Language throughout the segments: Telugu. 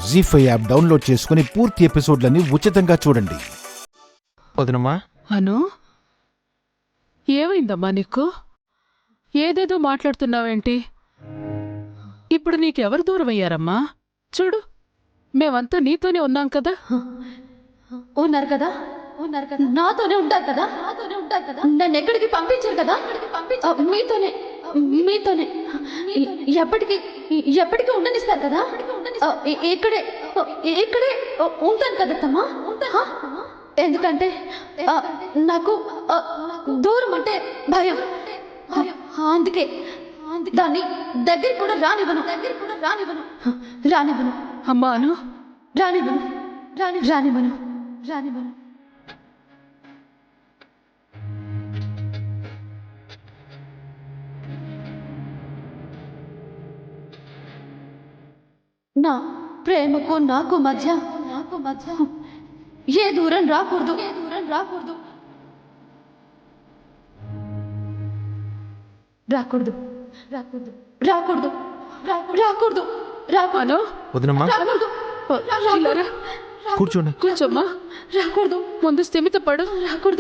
జీ5 యాప్ డౌన్లోడ్ చేసుకుని పూర్తి ఎపిసోడ్లని ఉచితంగా చూడండి. వదినమ్మా. అను, ఏమైందమ్మా నీకు? ఏదేదో మాట్లాడుతున్నావేంటి? ఇప్పుడు నీకెవరు దూరం అయ్యారమ్మా? చూడు, మేమంతా నీతోనే ఉన్నాం కదా. ఉన్నారు కదా, నాతోనే ఉంటారు కదా, నన్ను ఎక్కడికి పంపించారు కదా, మీతోనే మీతోనే ఎప్పటికీ ఉండనిస్తారు కదా. ఇక్కడే ఇక్కడే ఉంటాను కదా తమ్మా. ఎందుకంటే నాకు దూరం అంటే భయం. అందుకే దాన్ని దగ్గర కూడా రానివ్వను. అమ్మా అను, రానివ్వను. నా ప్రేమకు నాకు మధ్య ఏ దూరం రాకూడదు. అను, వదినమ్మా ఇలారా. కూర్చోండి. కూర్చోమ్మా. రాకూడదు. ముందు స్థిమిత పడు.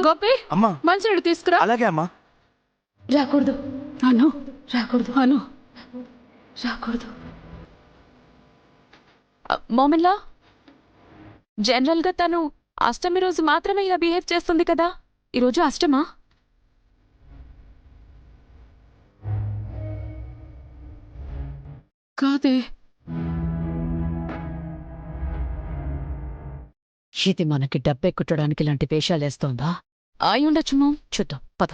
గోపి, అమ్మా. మంచినీడు తీసుకురా. అలాగే అమ్మా. రాకూడదు. అను, అను. మోమిన్లా, జనరల్గా తను అష్టమి రోజు మాత్రమే ఇలా బిహేవ్ చేస్తుంది కదా. ఈరోజు అష్టమా? కాదే. ఇది మనకి డబ్బెక్కుట్టడానికి ఇలాంటి వేషాలేస్తోందా? అయి ఉండొచ్చు మోమ్. చూద్దాం, పద.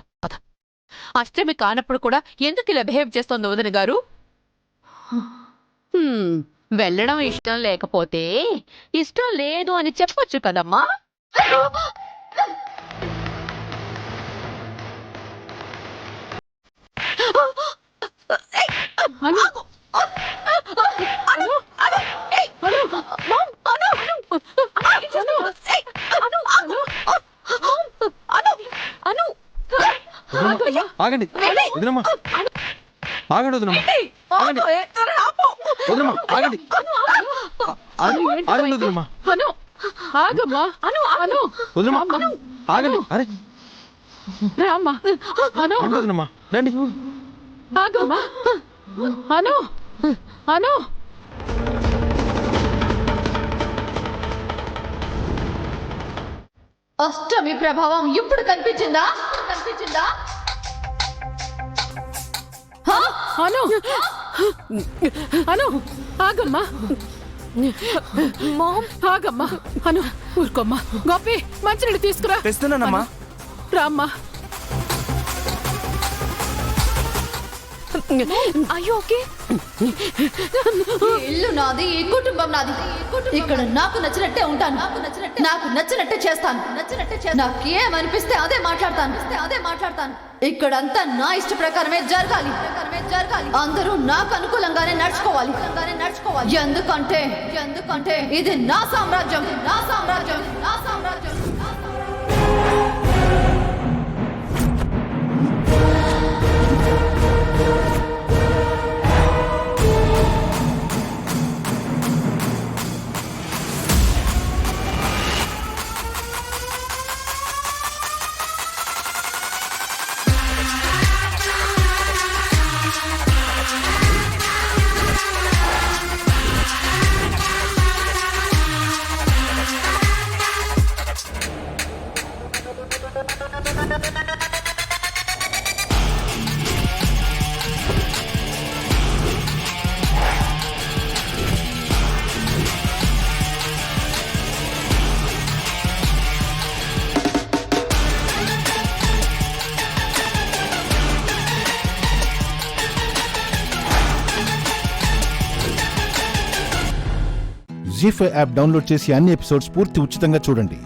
అష్టమి కానప్పుడు కూడా ఎందుకు ఇలా బిహేవ్ చేస్తోంది వదిన గారు? వెళ్ళడం ఇష్టం లేకపోతే ఇష్టం లేదు అని చెప్పొచ్చు కదమ్మా. అను, ఆగండి వదినమ్మా. ఆగండి వదినమ్మా. ఆగండి వదినమ్మా. ఆగండి వదినమ్మా. అను, ఆగమ్మా. అను, వదినమ్మా ఆగండి. అరే రామ్మా. అను, వదినమ్మా రండి. ఆగమ్మా. అను. అష్టమి ప్రభావం ఇప్పుడు కనిపించిందా? అను, ఆగమ్మా. ఆగమ్మా. అను, ఊరుకోమ్మా. గోపి, మంచినీడు తీసుకురా. తెస్తున్నానమ్మా. రామ్మా. అయ్యో, ఓకే. ఇల్లు నాది, ఈ కుటుంబం నాది. ఇక్కడ నాకు నచ్చినట్టే ఉంటాను, నాకు నచ్చినట్టే చేస్తాను. నాకేమనిపిస్తే అదే మాట్లాడతాను. ఇక్కడంతా నా ఇష్ట ప్రకారమే జరగాలి. అందరూ నాకు అనుకూలంగానే నడుచుకోవాలి. ఎందుకంటే ఇది నా సామ్రాజ్యం. జీ5 యాప్ డౌన్లోడ్ చేసి అన్ని ఎపిసోడ్స్ పూర్తి ఉచితంగా చూడండి.